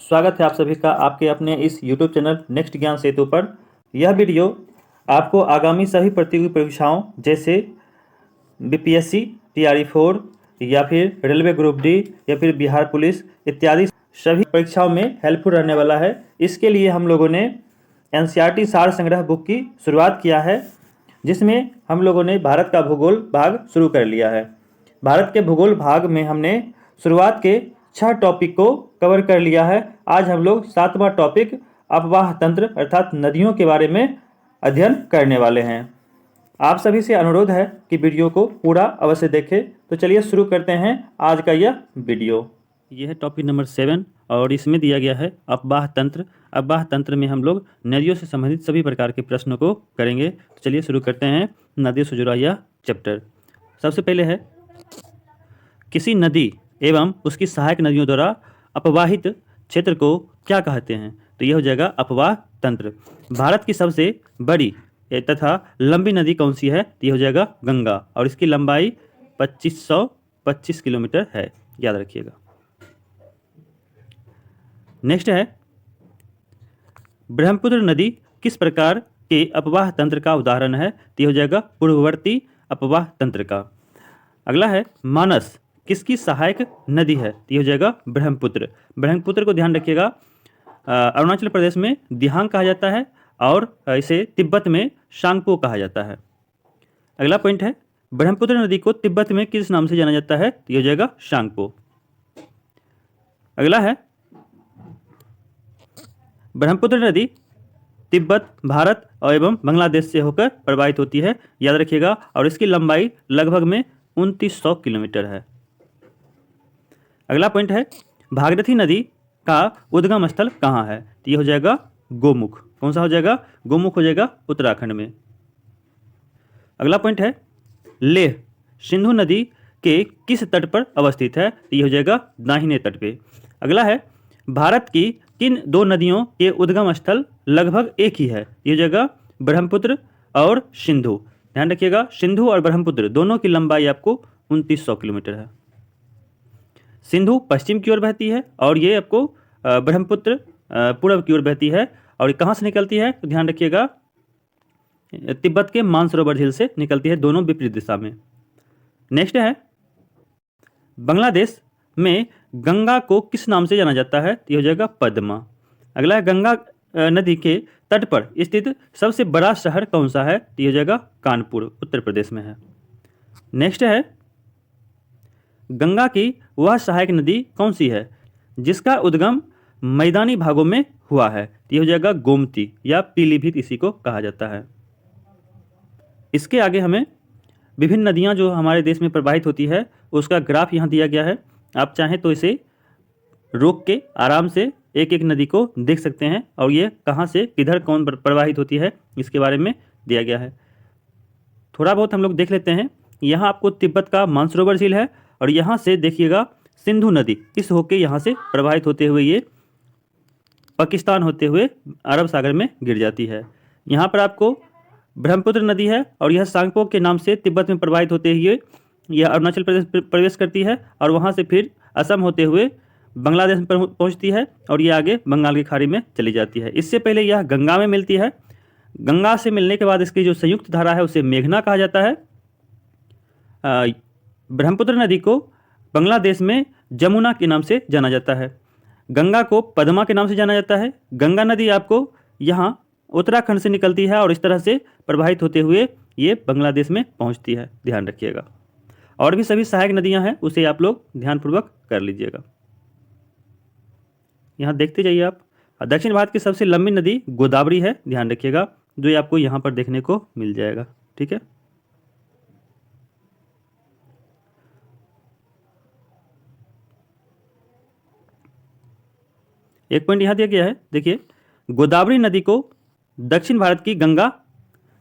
स्वागत है आप सभी का आपके अपने इस YouTube चैनल नेक्स्ट ज्ञान सेतु पर। यह वीडियो आपको आगामी सभी प्रतियोगी परीक्षाओं जैसे बीपीएससी, TRE 4 या फिर रेलवे ग्रुप डी या फिर बिहार पुलिस इत्यादि सभी परीक्षाओं में हेल्पफुल रहने वाला है। इसके लिए हम लोगों ने NCERT सार संग्रह बुक की शुरुआत किया है, जिसमें हम लोगों ने भारत का भूगोल भाग शुरू कर लिया है। भारत के भूगोल भाग में हमने शुरुआत के 6 टॉपिक को कवर कर लिया है। आज हम लोग 7वां टॉपिक अपवाह तंत्र अर्थात नदियों के बारे में अध्ययन करने वाले हैं। आप सभी से अनुरोध है कि वीडियो को पूरा अवश्य देखें। तो चलिए शुरू करते हैं आज का यह वीडियो। यह है टॉपिक नंबर 7 और इसमें दिया गया है अपवाह तंत्र। अपवाह तंत्र में हम लोग नदियों से संबंधित सभी प्रकार के प्रश्नों को करेंगे। तो चलिए शुरू करते हैं नदियों से जुड़ा यह चैप्टर। सबसे पहले है किसी नदी एवं उसकी सहायक नदियों द्वारा अपवाहित क्षेत्र को क्या कहते हैं? तो यह हो जाएगा अपवाह तंत्र। भारत की सबसे बड़ी तथा लंबी नदी कौन सी है? तो यह हो जाएगा गंगा और इसकी लंबाई 2525 किलोमीटर है, याद रखिएगा। नेक्स्ट है ब्रह्मपुत्र नदी किस प्रकार के अपवाह तंत्र का उदाहरण है? तो यह हो जाएगा पूर्ववर्ती अपवाह तंत्र का। अगला है मानस किसकी सहायक नदी है? तो यह हो जाएगा ब्रह्मपुत्र। ब्रह्मपुत्र को ध्यान रखिएगा, अरुणाचल प्रदेश में दिहांग कहा जाता है और इसे तिब्बत में शांगपो कहा जाता है। अगला पॉइंट है ब्रह्मपुत्र नदी को तिब्बत में किस नाम से जाना जाता है? तो यह हो जाएगा शांगपो। अगला है ब्रह्मपुत्र नदी तिब्बत, भारत और एवं बांग्लादेश से होकर प्रवाहित होती है, याद रखिएगा, और इसकी लंबाई लगभग में 2900 किलोमीटर है। अगला पॉइंट है भागीरथी नदी का उद्गम स्थल कहाँ है? तो यह हो जाएगा गोमुख। कौन सा हो जाएगा? गोमुख हो जाएगा उत्तराखंड में। अगला पॉइंट है लेह सिंधु नदी के किस तट पर अवस्थित है? तो यह हो जाएगा दाहिने तट पे। अगला है भारत की किन दो नदियों के उद्गम स्थल लगभग एक ही है? यह हो जाएगा ब्रह्मपुत्र और सिंधु। ध्यान रखिएगा, सिंधु और ब्रह्मपुत्र दोनों की लंबाई आपको 2900 किलोमीटर है। सिंधु पश्चिम की ओर बहती है और ये आपको ब्रह्मपुत्र पूर्व की ओर बहती है। और कहाँ से निकलती है? तो ध्यान रखिएगा, तिब्बत के मानसरोवर झील से निकलती है, दोनों विपरीत दिशा में। नेक्स्ट है बांग्लादेश में गंगा को किस नाम से जाना जाता है? तो यह हो जाएगा पद्मा। अगला है गंगा नदी के तट पर स्थित सबसे बड़ा शहर कौन सा है? तो यह हो जाएगा कानपुर, उत्तर प्रदेश में है। नेक्स्ट है गंगा की वह सहायक नदी कौन सी है जिसका उद्गम मैदानी भागों में हुआ है? तो यह हो जाएगा गोमती या पीलीभीत इसी को कहा जाता है। इसके आगे हमें विभिन्न नदियां जो हमारे देश में प्रवाहित होती है उसका ग्राफ यहाँ दिया गया है। आप चाहें तो इसे रोक के आराम से एक एक नदी को देख सकते हैं और ये कहाँ से किधर कौन प्रवाहित होती है इसके बारे में दिया गया है। थोड़ा बहुत हम लोग देख लेते हैं। यहाँ आपको तिब्बत का मानसरोवर झील है और यहाँ से देखिएगा सिंधु नदी इस होके यहाँ से प्रवाहित होते हुए ये पाकिस्तान होते हुए अरब सागर में गिर जाती है। यहाँ पर आपको ब्रह्मपुत्र नदी है और यह सांगपो के नाम से तिब्बत में प्रवाहित होते हुए यह अरुणाचल प्रदेश प्रवेश करती है और वहाँ से फिर असम होते हुए बांग्लादेश में पहुँचती है और ये आगे बंगाल की खाड़ी में चली जाती है। इससे पहले यह गंगा में मिलती है। गंगा से मिलने के बाद इसकी जो संयुक्त धारा है उसे मेघना कहा जाता है। ब्रह्मपुत्र नदी को बांग्लादेश में जमुना के नाम से जाना जाता है। गंगा को पद्मा के नाम से जाना जाता है। गंगा नदी आपको यहाँ उत्तराखंड से निकलती है और इस तरह से प्रवाहित होते हुए ये बांग्लादेश में पहुँचती है, ध्यान रखिएगा। और भी सभी सहायक नदियाँ हैं उसे आप लोग ध्यानपूर्वक कर लीजिएगा। यहाँ देखते जाइए आप। दक्षिण भारत की सबसे लंबी नदी गोदावरी है, ध्यान रखिएगा, जो ये आपको यहाँ पर देखने को मिल जाएगा। ठीक है, एक पॉइंट यहाँ दिया गया है, देखिए गोदावरी नदी को दक्षिण भारत की गंगा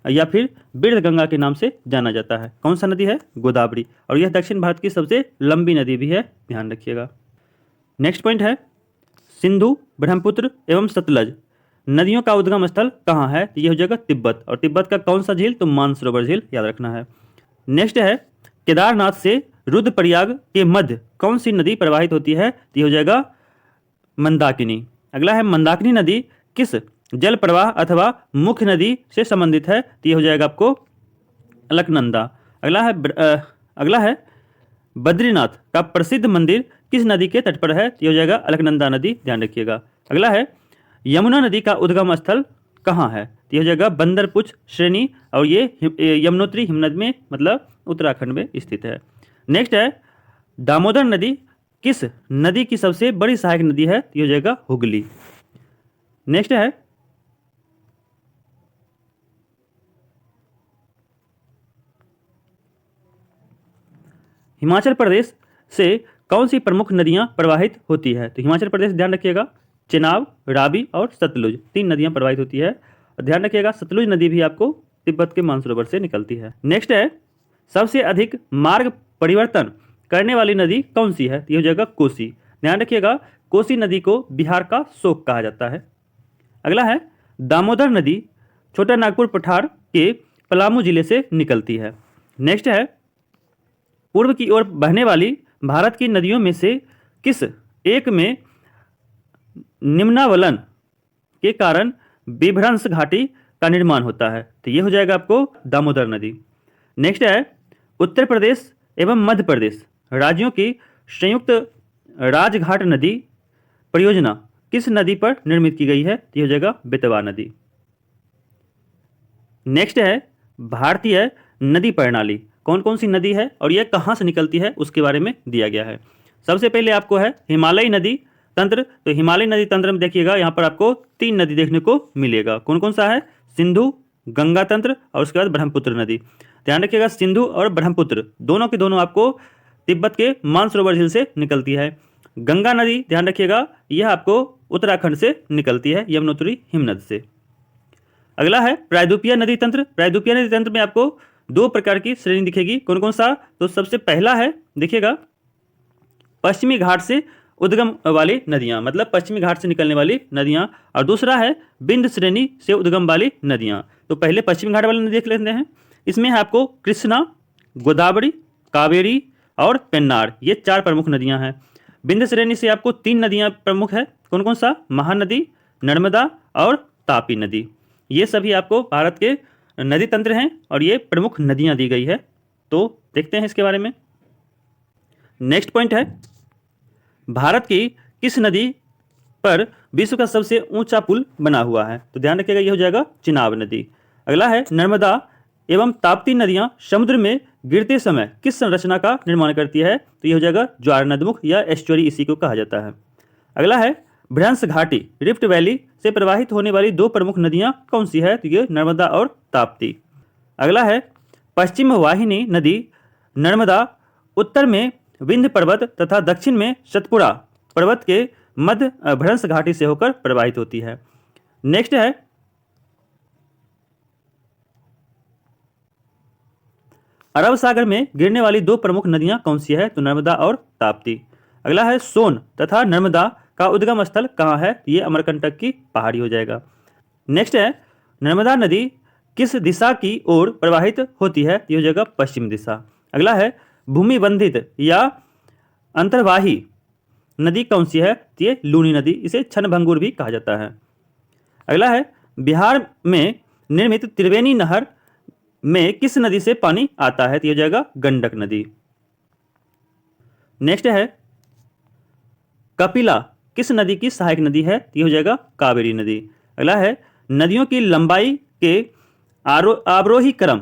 या फिर बिरध गंगा के नाम से जाना जाता है। कौन सा नदी है? गोदावरी। और यह दक्षिण भारत की सबसे लंबी नदी भी है, ध्यान रखिएगा। नेक्स्ट पॉइंट है सिंधु, ब्रह्मपुत्र एवं सतलज नदियों का उद्गम स्थल कहाँ है? तो यह हो जाएगा तिब्बत। और तिब्बत का कौन सा झील? तो मानसरोवर झील, याद रखना है। नेक्स्ट है केदारनाथ से रुद्रप्रयाग के मध्य कौन सी नदी प्रवाहित होती है? तो यह हो जाएगा मंदाकिनी। अगला है मंदाकिनी नदी किस जल प्रवाह अथवा मुख्य नदी से संबंधित है? तो ये हो जाएगा आपको अलकनंदा। अगला है बद्रीनाथ का प्रसिद्ध मंदिर किस नदी के तट पर है? तो ये हो जाएगा अलकनंदा नदी, ध्यान रखिएगा। अगला है यमुना नदी का उद्गम स्थल कहाँ है? तो ये हो जाएगा बंदरपुछ श्रेणी, और ये यमुनोत्री हिमनद में मतलब उत्तराखंड में स्थित है। नेक्स्ट है दामोदर नदी किस नदी की सबसे बड़ी सहायक नदी है? तो ये हो जाएगा हुगली। नेक्स्ट है हिमाचल प्रदेश से कौन सी प्रमुख नदियां प्रवाहित होती है? तो हिमाचल प्रदेश ध्यान रखिएगा चेनाब, रावी और सतलुज, 3 नदियां प्रवाहित होती है। और ध्यान रखिएगा सतलुज नदी भी आपको तिब्बत के मानसरोवर से निकलती है। नेक्स्ट है सबसे अधिक मार्ग परिवर्तन करने वाली नदी कौन सी है? तो ये हो जाएगा कोसी। ध्यान रखिएगा कोसी नदी को बिहार का शोक कहा जाता है। अगला है दामोदर नदी छोटा नागपुर पठार के पलामू जिले से निकलती है। नेक्स्ट है पूर्व की ओर बहने वाली भारत की नदियों में से किस एक में निम्नावलन के कारण विभ्रंश घाटी का निर्माण होता है? तो ये हो जाएगा आपको दामोदर नदी। नेक्स्ट है उत्तर प्रदेश एवं मध्य प्रदेश राज्यों की संयुक्त राजघाट नदी परियोजना किस नदी पर निर्मित की गई है? तो ये हो जाएगा बेतवा नदी। नेक्स्ट है भारतीय नदी प्रणाली कौन कौन सी नदी है और यह कहाँ से निकलती है उसके बारे में दिया गया है। सबसे पहले आपको है हिमालयी नदी तंत्र। तो हिमालयी नदी तंत्र में देखिएगा यहाँ पर आपको 3 नदी देखने को मिलेगा। कौन कौन सा है? सिंधु, गंगा तंत्र और उसके बाद ब्रह्मपुत्र नदी। ध्यान रखिएगा सिंधु और ब्रह्मपुत्र दोनों के दोनों आपको तिब्बत के मानसरोवर झील से निकलती है। गंगा नदी ध्यान रखिएगा यह आपको उत्तराखंड से निकलती है यमुनोत्री हिमनद से। अगला है प्रायद्वीपीय नदी तंत्र। प्रायद्वीपीय नदी तंत्र में आपको 2 प्रकार की श्रेणी दिखेगी। कौन कौन सा? तो सबसे पहला है देखिएगा पश्चिमी घाट से उद्गम वाली नदियां, मतलब पश्चिमी घाट से निकलने वाली नदियां, और दूसरा है बिंद श्रेणी से उद्गम वाली नदियां। तो पहले पश्चिमी घाट वाली नदी देख लेते हैं। इसमें है आपको कृष्णा, गोदावरी, कावेरी और पेन्नार, ये 4 प्रमुख नदियां हैं। बिंद श्रेणी से आपको 3 नदियां प्रमुख है। कौन कौन सा? महानदी, नर्मदा और तापी नदी। ये सभी आपको भारत के नदी तंत्र हैं और ये प्रमुख नदियां दी गई है। तो देखते हैं इसके बारे में। नेक्स्ट पॉइंट है भारत की किस नदी पर विश्व का सबसे ऊंचा पुल बना हुआ है? तो ध्यान रखिएगा ये हो जाएगा चिनाब नदी। अगला है नर्मदा एवं ताप्ती नदियां समुद्र में गिरते समय किस संरचना का निर्माण करती है? तो ये हो जाएगा ज्वार नदमुख या एस्चुअरी, इसी को कहा जाता है। अगला है भ्रंश घाटी रिफ्ट वैली से प्रवाहित होने वाली 2 प्रमुख नदियां कौन सी है? तो ये नर्मदा और ताप्ती। अगला है पश्चिम वाहिनी नदी नर्मदा उत्तर में विंध्य पर्वत तथा दक्षिण में सतपुड़ा पर्वत के मध्य भ्रंश घाटी से होकर प्रवाहित होती है। नेक्स्ट है अरब सागर में गिरने वाली 2 प्रमुख नदियां कौन सी है? तो नर्मदा और ताप्ती। अगला है सोन तथा नर्मदा का उद्गम स्थल कहाँ है? ये अमरकंटक की पहाड़ी हो जाएगा। नेक्स्ट है नर्मदा नदी किस दिशा की ओर प्रवाहित होती है? ये हो जाएगा पश्चिम दिशा। अगला है भूमि बंधित या अंतर्वाही नदी कौन सी है? ये लूनी नदी, इसे क्षणभंगुर भी कहा जाता है। अगला है बिहार में निर्मित त्रिवेणी नहर में किस नदी से पानी आता है? तो ये हो जाएगा गंडक नदी। नेक्स्ट है कपिला किस नदी की सहायक नदी है? तो ये हो जाएगा कावेरी नदी। अगला है नदियों की लंबाई के आरोही क्रम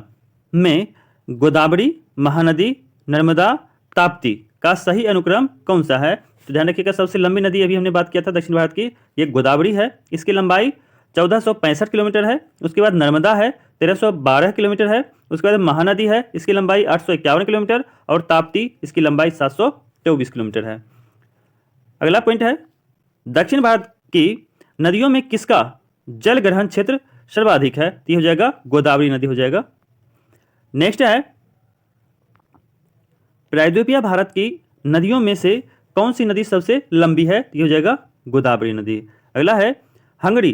में गोदावरी, महानदी, नर्मदा, ताप्ती का सही अनुक्रम कौन सा है? तो ध्यान रखिएगा सबसे लंबी नदी अभी हमने बात किया था दक्षिण भारत की, ये गोदावरी है। इसकी लंबाई 1465 किलोमीटर है। उसके बाद नर्मदा है 1312 किलोमीटर है। उसके बाद महानदी है, इसकी लंबाई 851 किलोमीटर, और ताप्ती इसकी लंबाई 724 किलोमीटर है। अगला पॉइंट है दक्षिण भारत की नदियों में किसका जल ग्रहण क्षेत्र सर्वाधिक है? तो ये हो जाएगा गोदावरी नदी हो जाएगा। नेक्स्ट है प्रायद्वीपीय भारत की नदियों में से कौन सी नदी सबसे लंबी है? तो ये हो जाएगा गोदावरी नदी। अगला है हंगरी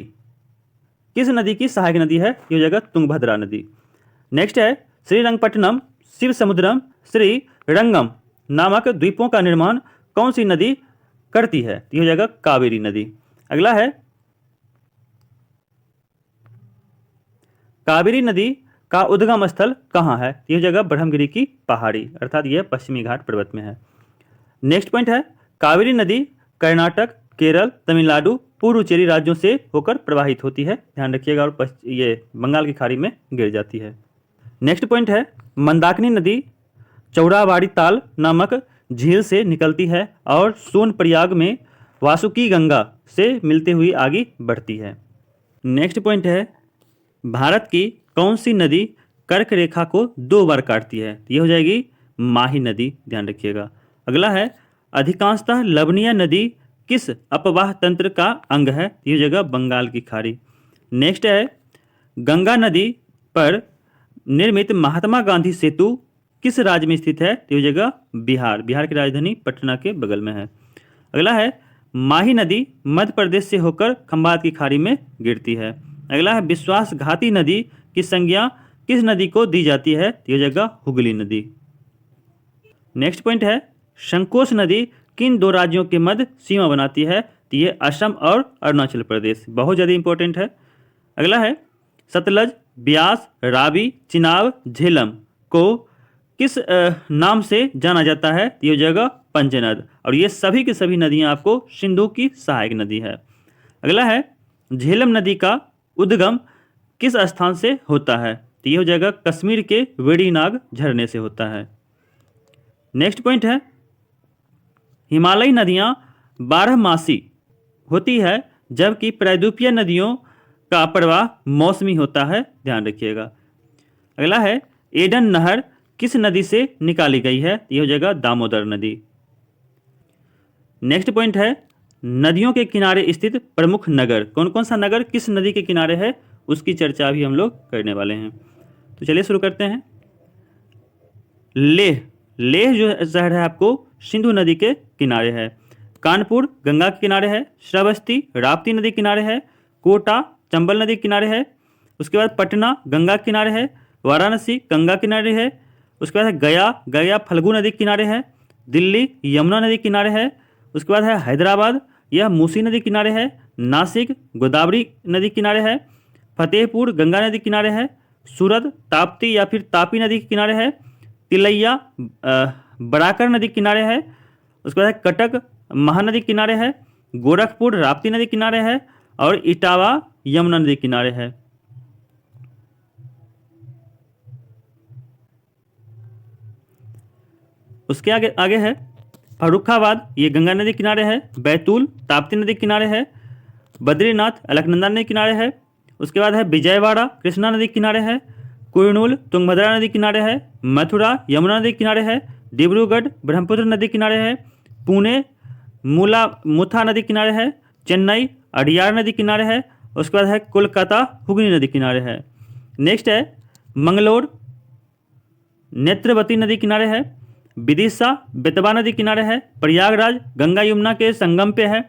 किस नदी की सहायक नदी है? ये हो जाएगा तुंगभद्रा नदी। नेक्स्ट है श्रीरंगपट्टनम, शिव समुद्रम, श्री रंगम नामक द्वीपों का निर्माण कौन सी नदी करती है, तो ये हो जाएगा कावेरी नदी। अगला है कावेरी नदी का उद्गम स्थल कहाँ है, तो ये हो जाएगा ब्रह्मगिरी की पहाड़ी, अर्थात यह पश्चिमी घाट पर्वत में है। नेक्स्ट पॉइंट है कावेरी नदी कर्नाटक, केरल, तमिलनाडु, पुडुचेरी राज्यों से होकर प्रवाहित होती है, ध्यान रखिएगा, और ये बंगाल की खाड़ी में गिर जाती है। नेक्स्ट पॉइंट है मंदाकिनी नदी चौड़ाबाड़ी ताल नामक झील से निकलती है और सोनप्रयाग में वासुकी गंगा से मिलते हुए आगे बढ़ती है। नेक्स्ट पॉइंट है भारत की कौन सी नदी कर्क रेखा को 2 बार काटती है, ये हो जाएगी माही नदी, ध्यान रखिएगा। अगला है अधिकांशतः लवणीय नदी किस अपवाह तंत्र का अंग है, ये हो जाएगा बंगाल की खाड़ी। नेक्स्ट है गंगा नदी पर निर्मित महात्मा गांधी सेतु किस राज्य में स्थित है, तो हो जाएगा बिहार, बिहार की राजधानी पटना के बगल में है। अगला है माही नदी मध्य प्रदेश से होकर खंभात की खाड़ी में गिरती है। अगला है विश्वासघाती नदी की संज्ञा किस नदी को दी जाती है, तो हो जाएगा हुगली नदी। नेक्स्ट पॉइंट है संकोच नदी किन 2 राज्यों के मध्य सीमा बनाती है, तो ये असम और अरुणाचल प्रदेश, बहुत ज़्यादा इंपॉर्टेंट है। अगला है सतलज, ब्यास, रावी, चिनाब, झेलम को किस नाम से जाना जाता है, तो ये हो जाएगा पंचनद, और ये सभी की सभी नदियाँ आपको सिंधु की सहायक नदी है। अगला है झेलम नदी का उद्गम किस स्थान से होता है, तो ये हो जाएगा कश्मीर के वेड़ीनाग झरने से होता है। नेक्स्ट पॉइंट है हिमालयी नदियाँ 12मासी होती है जबकि प्रायद्वीपीय नदियों का प्रवाह मौसमी होता है, ध्यान रखिएगा। अगला है एडन नहर किस नदी से निकाली गई है, ये हो जाएगा दामोदर नदी। नेक्स्ट पॉइंट है नदियों के किनारे स्थित प्रमुख नगर, कौन कौन सा नगर किस नदी के किनारे है, उसकी चर्चा भी हम लोग करने वाले हैं। तो चलिए शुरू करते हैं। लेह, लेह जो शहर है आपको सिंधु नदी के किनारे है। कानपुर गंगा के किनारे है। श्रावस्ती राप्ती नदी के किनारे है। कोटा चंबल नदी के किनारे है। उसके बाद पटना गंगा के किनारे है। वाराणसी गंगा किनारे है। उसके बाद है गया, गया फल्गु नदी के किनारे है। दिल्ली यमुना नदी के किनारे है। उसके बाद है हैदराबाद, यह मूसी नदी के किनारे है। नासिक गोदावरी नदी के किनारे है। फतेहपुर गंगा नदी के किनारे है। सूरत ताप्ती या फिर तापी नदी के किनारे है। तिलैया बराकर नदी के किनारे है। उसके बाद है कटक महानदी के किनारे है। गोरखपुर राप्ती नदी के किनारे है। और इटावा यमुना नदी के किनारे है। उसके आगे आगे है फर्रुखाबाद, ये गंगा नदी के किनारे है। बैतूल ताप्ती नदी के किनारे है। बद्रीनाथ अलकनंदा नदी के किनारे है। उसके बाद है विजयवाड़ा कृष्णा नदी के किनारे है। कुरनूल तुंगभद्रा नदी के किनारे है। मथुरा यमुना नदी के किनारे है। डिब्रूगढ़ ब्रह्मपुत्र नदी के किनारे है। पुणे मुथा नदी के किनारे है। चेन्नई अडियार नदी के किनारे है। उसके बाद है कोलकाता हुगली नदी के किनारे है। नेक्स्ट है मंगलोर नेत्रवती नदी किनारे है। विदिशा बेतवा नदी किनारे है। प्रयागराज गंगा यमुना के संगम पे है।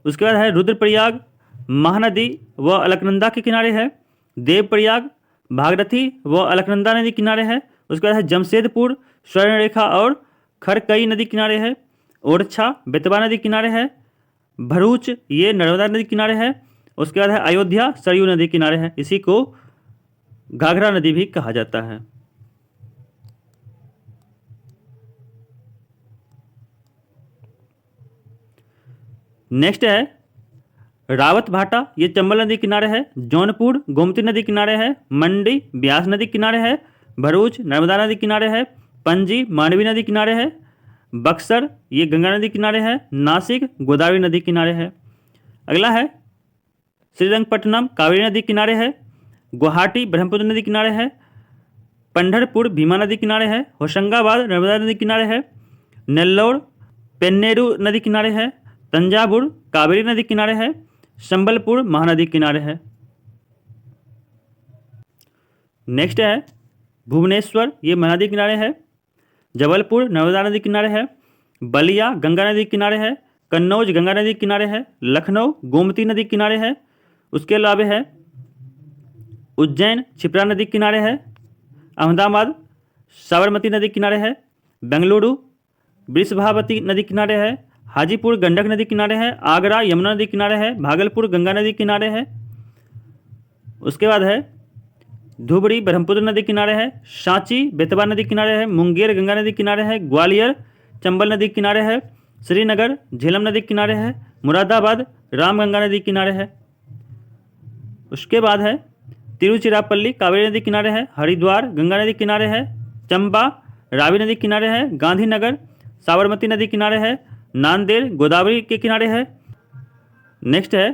उसके बाद है रुद्रप्रयाग महानदी व अलकनंदा के किनारे है। देवप्रयाग भागीरथी व अलकनंदा नदी किनारे है। उसके बाद है जमशेदपुर स्वर्णरेखा और खरकई नदी किनारे है। ओरछा बेतवा नदी किनारे है। भरूच ये नर्मदा नदी किनारे है। उसके बाद है अयोध्या सरयू नदी किनारे है। इसी को घाघरा नदी भी कहा जाता है। नेक्स्ट है रावत भाटा, ये चंबल नदी किनारे है। जौनपुर गोमती नदी किनारे है। मंडी ब्यास नदी किनारे है। भरूच नर्मदा नदी किनारे है। पणजी मांडवी नदी किनारे है। बक्सर ये गंगा नदी किनारे है। नासिक गोदावरी नदी किनारे है। अगला है श्रीरंगपट्टनम कावेरी नदी किनारे है। गुवाहाटी ब्रह्मपुत्र नदी किनारे है। पंढरपुर भीमा नदी किनारे है। होशंगाबाद नर्मदा नदी किनारे है। नेल्लौर पेन्नेरू नदी किनारे है। तंजावुर कावेरी नदी किनारे है। संबलपुर महानदी किनारे है। नेक्स्ट है भुवनेश्वर ये महानदी किनारे है। जबलपुर नर्मदा नदी किनारे है। बलिया गंगा नदी किनारे है। कन्नौज गंगा नदी किनारे है। लखनऊ गोमती नदी किनारे है। उसके अलावा है उज्जैन क्षिप्रा नदी किनारे है। अहमदाबाद साबरमती नदी किनारे है। बेंगलुरु वृषभावती नदी किनारे है। हाजीपुर गंडक नदी किनारे है, आगरा यमुना नदी किनारे है, भागलपुर गंगा नदी किनारे है, उसके बाद है धुबरी ब्रह्मपुत्र नदी किनारे है, सांची बेतवा नदी किनारे है, मुंगेर गंगा नदी किनारे है, ग्वालियर चंबल नदी किनारे है, श्रीनगर झेलम नदी किनारे है, मुरादाबाद रामगंगा नदी किनारे है। उसके बाद है तिरुचिरापल्ली कावेरी नदी किनारे है, हरिद्वार गंगा नदी किनारे है, चंबा रावी नदी किनारे है, गांधीनगर साबरमती नदी किनारे है, नांदेड़ गोदावरी के किनारे है। नेक्स्ट है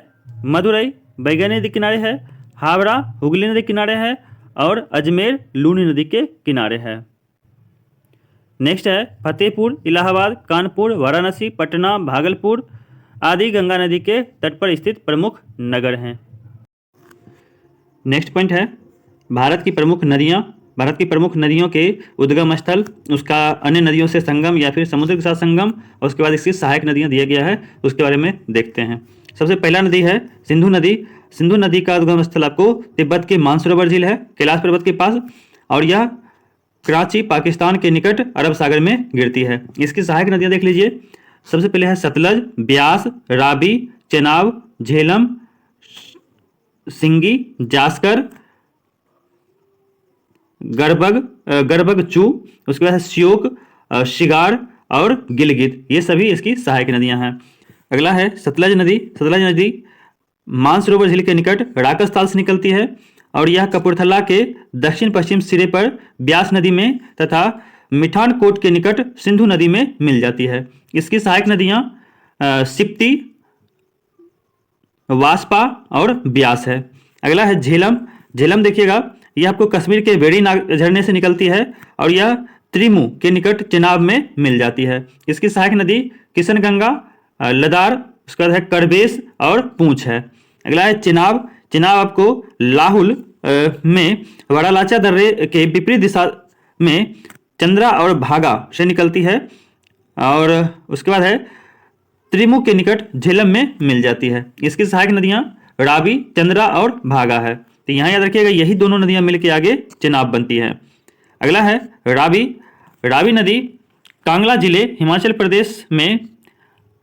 मदुरई बैगनी नदी किनारे है, हावड़ा हुगली नदी किनारे है और अजमेर लूनी नदी के किनारे है। नेक्स्ट है फतेहपुर इलाहाबाद कानपुर वाराणसी पटना भागलपुर आदि गंगा नदी के तट पर स्थित प्रमुख नगर हैं। नेक्स्ट पॉइंट है भारत की प्रमुख नदियाँ। भारत की प्रमुख नदियों के उद्गम स्थल, उसका अन्य नदियों से संगम या फिर समुद्र के साथ संगम, और उसके बाद इसकी सहायक नदियाँ दिया गया है, उसके बारे में देखते हैं। सबसे पहला नदी है सिंधु नदी। सिंधु नदी का उद्गम स्थल आपको तिब्बत के मानसरोवर झील है कैलाश पर्वत के पास, और यह कराची पाकिस्तान के निकट अरब सागर में गिरती है। इसकी सहायक नदियाँ देख लीजिए। सबसे पहले है सतलज, ब्यास, रावी, चेनाब, झेलम, सिंगी, जास्कर, गरबग चू, उसके बाद श्योक, शिगार और गिलगित, ये सभी इसकी सहायक नदियां हैं। अगला है सतलज नदी। सतलज नदी मानसरोवर झील के निकट राकस ताल से निकलती है और यह कपूरथला के दक्षिण पश्चिम सिरे पर ब्यास नदी में तथा मिठानकोट के निकट सिंधु नदी में मिल जाती है। इसकी सहायक नदियां सिप्ती, वास्पा और ब्यास है। अगला है झेलम। झेलम देखिएगा, यह आपको कश्मीर के बेड़ी झरने से निकलती है और यह त्रिमू के निकट चेनाब में मिल जाती है। इसकी सहायक नदी किशनगंगा, लदार, उसके बाद है करबेस और पूंछ है। अगला है चिनाब। चिनाब आपको लाहुल में वड़ालाचा दर्रे के विपरीत दिशा में चंद्रा और भागा से निकलती है और उसके बाद है त्रिमुख के निकट झेलम में मिल जाती है। इसकी सहायक नदियां रावी, चंद्रा और भागा है। तो यहाँ याद रखिएगा, यही दोनों नदियां मिलकर आगे चेनाब बनती है। अगला है रावी। रावी नदी कांगला जिले हिमाचल प्रदेश में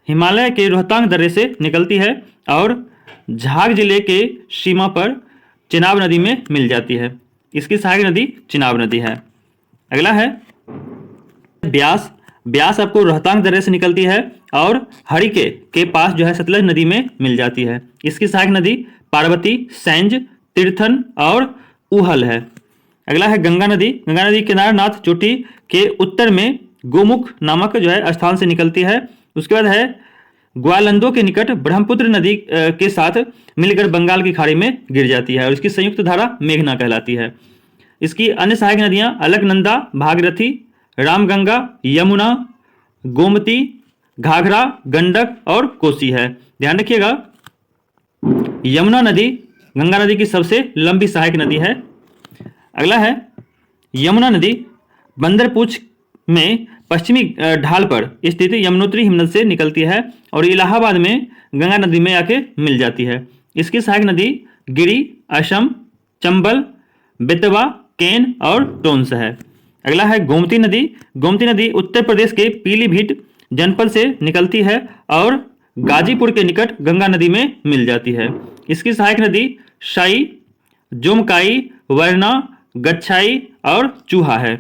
हिमालय के रोहतांग दर्रे से निकलती है और झाग जिले के सीमा पर चिनाब नदी में मिल जाती है। इसकी सहायक नदी चिनाब नदी है। अगला है ब्यास। ब्यास आपको रोहतांग दर्रे से निकलती है और हरिके के पास जो है सतलज नदी में मिल जाती है। इसकी सहायक नदी पार्वती, सैंज, तीर्थन और उहल है। अगला है गंगा नदी। गंगा नदी केदारनाथ चोटी के उत्तर में गोमुख नामक जो है स्थान से निकलती है। उसके बाद है ग्वालंदो के निकट ब्रह्मपुत्र नदी के साथ मिलकर बंगाल की खाड़ी में गिर जाती है और इसकी संयुक्त धारा मेघना कहलाती है। इसकी अन्य सहायक नदियां अलकनंदा, भागीरथी, रामगंगा, यमुना, गोमती, घाघरा, गंडक और कोसी है। ध्यान रखिएगा, यमुना नदी गंगा नदी की सबसे लंबी सहायक नदी है। अगला है यमुना नदी बंदरपूछ में पश्चिमी ढाल पर स्थित यमुनोत्री हिमनद से निकलती है और इलाहाबाद में गंगा नदी में आके मिल जाती है। इसकी सहायक नदी गिरी, असम, चंबल, बेतवा, केन और टोंस है। अगला है गोमती नदी। गोमती नदी उत्तर प्रदेश के पीलीभीत जनपद से निकलती है और गाजीपुर के निकट गंगा नदी में मिल जाती है। इसकी सहायक नदी शाई, जोमकाई, वर्ना, गच्छाई और चूहा है।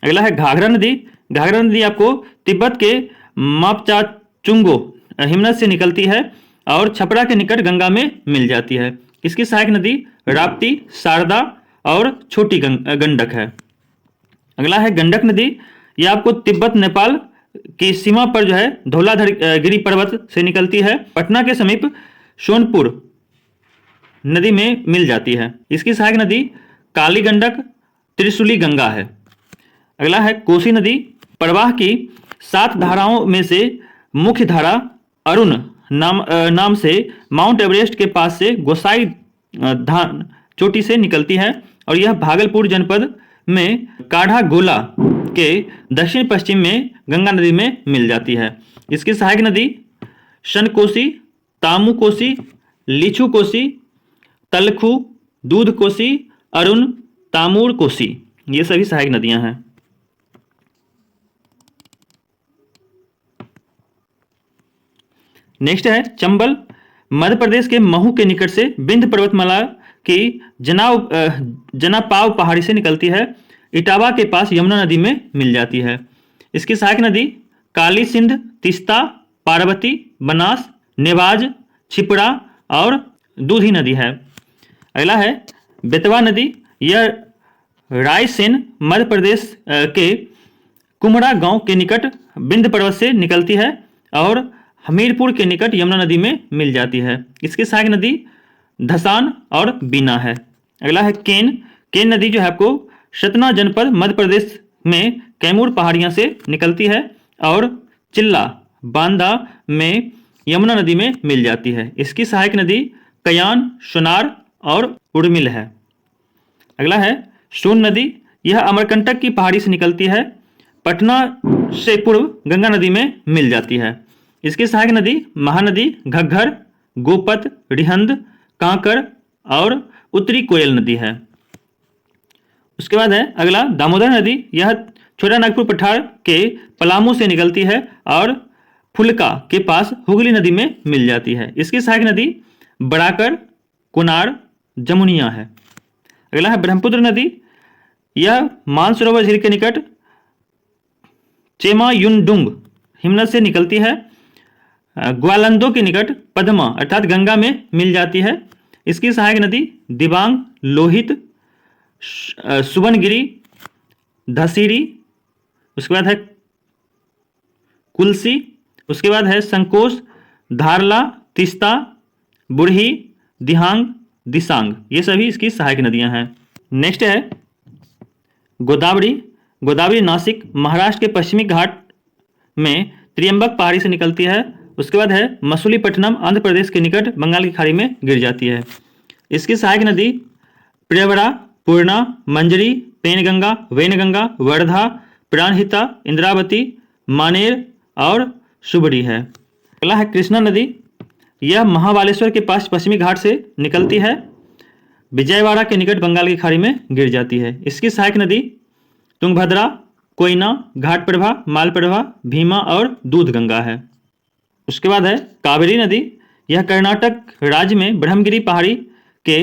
अगला है घाघरा नदी। घाघरा नदी आपको तिब्बत के मापचाचुंगो हिमनद से निकलती है और छपरा के निकट गंगा में मिल जाती है। इसकी सहायक नदी राप्ती, शारदा और छोटी गंडक है। अगला है गंडक नदी। यह आपको तिब्बत नेपाल की सीमा पर जो है धौलागिरी पर्वत से निकलती है। पटना के समीप सोनपुर नदी में मिल जाती है। इसकी सहायक नदी काली गंडक, त्रिशूली गंगा है। अगला है कोसी नदी। प्रवाह की 7 धाराओं में से मुख्य धारा अरुण नाम से माउंट एवरेस्ट के पास से गोसाई धान चोटी से निकलती है और यह भागलपुर जनपद में काढ़ा गोला के दक्षिण पश्चिम में गंगा नदी में मिल जाती है। इसकी सहायक नदी शनकोसी, तामू कोसी, लीछू कोसी, तलखू, दूध कोसी, अरुण, तामूर कोसी, ये सभी सहायक नदियां हैं। नेक्स्ट है चंबल, मध्य प्रदेश के महू के निकट से विंध्य पर्वतमाला की जनापाव पहाड़ी से निकलती है, इटावा के पास यमुना नदी में मिल जाती है। इसकी सहायक नदी काली सिंध, तिस्ता, पार्वती, बनास, नेवाज, छिपड़ा और दूधी नदी है। अगला है बेतवा नदी, यह रायसेन मध्य प्रदेश के कुमड़ा गांव के निकट विंध्य पर्वत से निकलती है और हमीरपुर के निकट यमुना नदी में मिल जाती है। इसकी सहायक नदी धसान और बीना है। अगला है केन नदी जो है आपको सतना जनपद मध्य प्रदेश में कैमूर पहाड़ियां से निकलती है और चिल्ला बांदा में यमुना नदी में मिल जाती है। इसकी सहायक नदी कयान, सोनार और उर्मिल है। अगला है सोन नदी, यह अमरकंटक की पहाड़ी से निकलती है, पटना से पूर्व गंगा नदी में मिल जाती है। इसकी सहायक नदी महानदी, घग्घर, गोपत, रिहंद, कांकर और उत्तरी कोयल नदी है। उसके बाद है अगला दामोदर नदी, यह छोटा नागपुर पठार के पलामू से निकलती है और फुलका के पास हुगली नदी में मिल जाती है। इसकी सहायक नदी बड़ाकर, कुनार, जमुनिया है। अगला है ब्रह्मपुत्र नदी, यह मानसरोवर झील के निकट चेमायुनडुंग हिमनद से निकलती है, ग्वालंदो के निकट पद्मा अर्थात गंगा में मिल जाती है। इसकी सहायक नदी दिबांग, लोहित, सुबनगिरी, धसीरी, उसके बाद है कुलसी, उसके बाद है संकोश, धारला, तिस्ता, बुढ़ी, दिहांग, दिसांग, ये सभी इसकी सहायक नदियां हैं। नेक्स्ट है गोदावरी नासिक महाराष्ट्र के पश्चिमी घाट में त्रियंबक पहाड़ी से निकलती है। उसके बाद है मसूलीपट्टनम आंध्र प्रदेश के निकट बंगाल की खाड़ी में गिर जाती है। इसकी सहायक नदी प्रियवरा, पूर्णा, मंजरी, पेनगंगा, वेनगंगा, वर्धा, प्राणहिता, इंद्रावती, मानेर और सुबड़ी है। अगला है कृष्णा नदी, यह महाबालेश्वर के पास पश्चिमी घाट से निकलती है, विजयवाड़ा के निकट बंगाल की खाड़ी में गिर जाती है। इसकी सहायक नदी तुंगभद्रा, कोयना, घाटप्रभा, मालप्रभा, भीमा और दूधगंगा है। उसके बाद है कावेरी नदी, यह कर्नाटक राज्य में ब्रह्मगिरी पहाड़ी के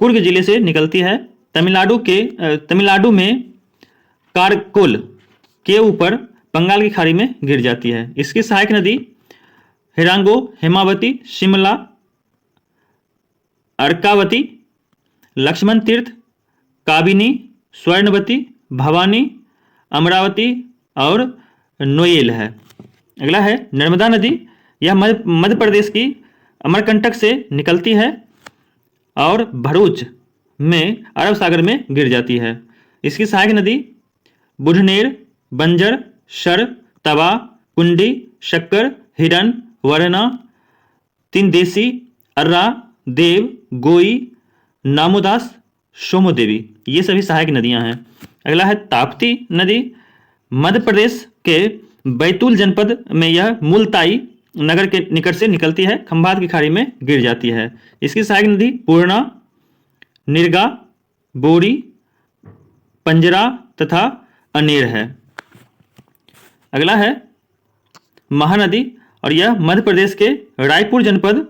कुर्ग जिले से निकलती है, तमिलनाडु में कारकोल के ऊपर बंगाल की खाड़ी में गिर जाती है। इसकी सहायक नदी हिरांगो, हेमावती, शिमला, अर्कावती, लक्ष्मण तीर्थ, काबिनी, स्वर्णवती, भवानी, अमरावती और नोएल है। अगला है नर्मदा नदी, यह मध्य प्रदेश की अमरकंटक से निकलती है और भरूच में अरब सागर में गिर जाती है। इसकी सहायक नदी बुढ़नेर, बंजर, शर, तवा, कुंडी, शक्कर, हिरन, वरना, तिनदेसी, अर्रा, देव, गोई, नामोदास, सोमोदेवी, ये सभी सहायक नदियां हैं। अगला है ताप्ती नदी, मध्य प्रदेश के बैतूल जनपद में यह मुलताई नगर के निकट से निकलती है, खंभात की खाड़ी में गिर जाती है। इसकी सहायक नदी पूर्णा, निर्गा, बोरी, पंजरा तथा अनेर है। अगला है महानदी, और यह मध्य प्रदेश के रायपुर जनपद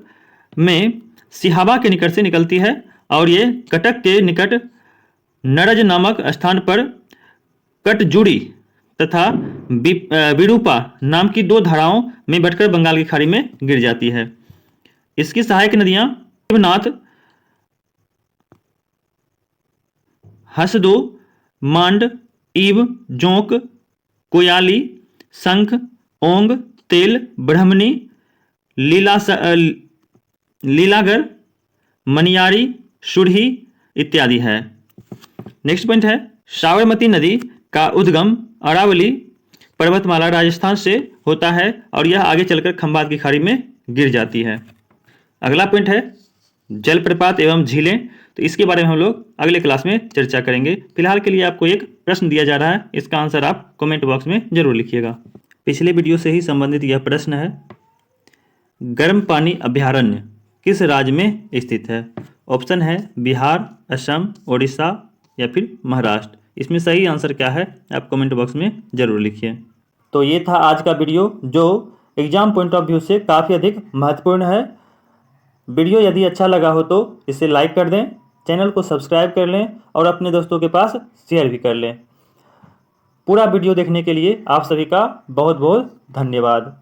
में सिहावा के निकट से निकलती है और ये कटक के निकट नरज नामक स्थान पर कटजुड़ी तथा विरूपा नाम की दो धाराओं में बटकर बंगाल की खाड़ी में गिर जाती है। इसकी सहायक नदियां शिवनाथ, हसदो, मांड, ईब, जोंक, कोयाली, शंख, ओंग, तेल, ब्रह्मणी, लीलागर, मनियारी, सुरही इत्यादि है। नेक्स्ट पॉइंट है साबरमती नदी का उद्गम अरावली पर्वतमाला राजस्थान से होता है और यह आगे चलकर खंभात की खाड़ी में गिर जाती है। अगला पॉइंट है जलप्रपात एवं झीलें, तो इसके बारे में हम लोग अगले क्लास में चर्चा करेंगे। फिलहाल के लिए आपको एक प्रश्न दिया जा रहा है, इसका आंसर आप कमेंट बॉक्स में जरूर लिखिएगा। पिछले वीडियो से ही संबंधित यह प्रश्न है, गर्म पानी अभयारण्य किस राज्य में स्थित है? ऑप्शन है बिहार, असम, ओडिशा या फिर महाराष्ट्र। इसमें सही आंसर क्या है आप कमेंट बॉक्स में ज़रूर लिखिए। तो ये था आज का वीडियो जो एग्ज़ाम पॉइंट ऑफ व्यू से काफ़ी अधिक महत्वपूर्ण है। वीडियो यदि अच्छा लगा हो तो इसे लाइक कर दें, चैनल को सब्सक्राइब कर लें और अपने दोस्तों के पास शेयर भी कर लें। पूरा वीडियो देखने के लिए आप सभी का बहुत बहुत धन्यवाद।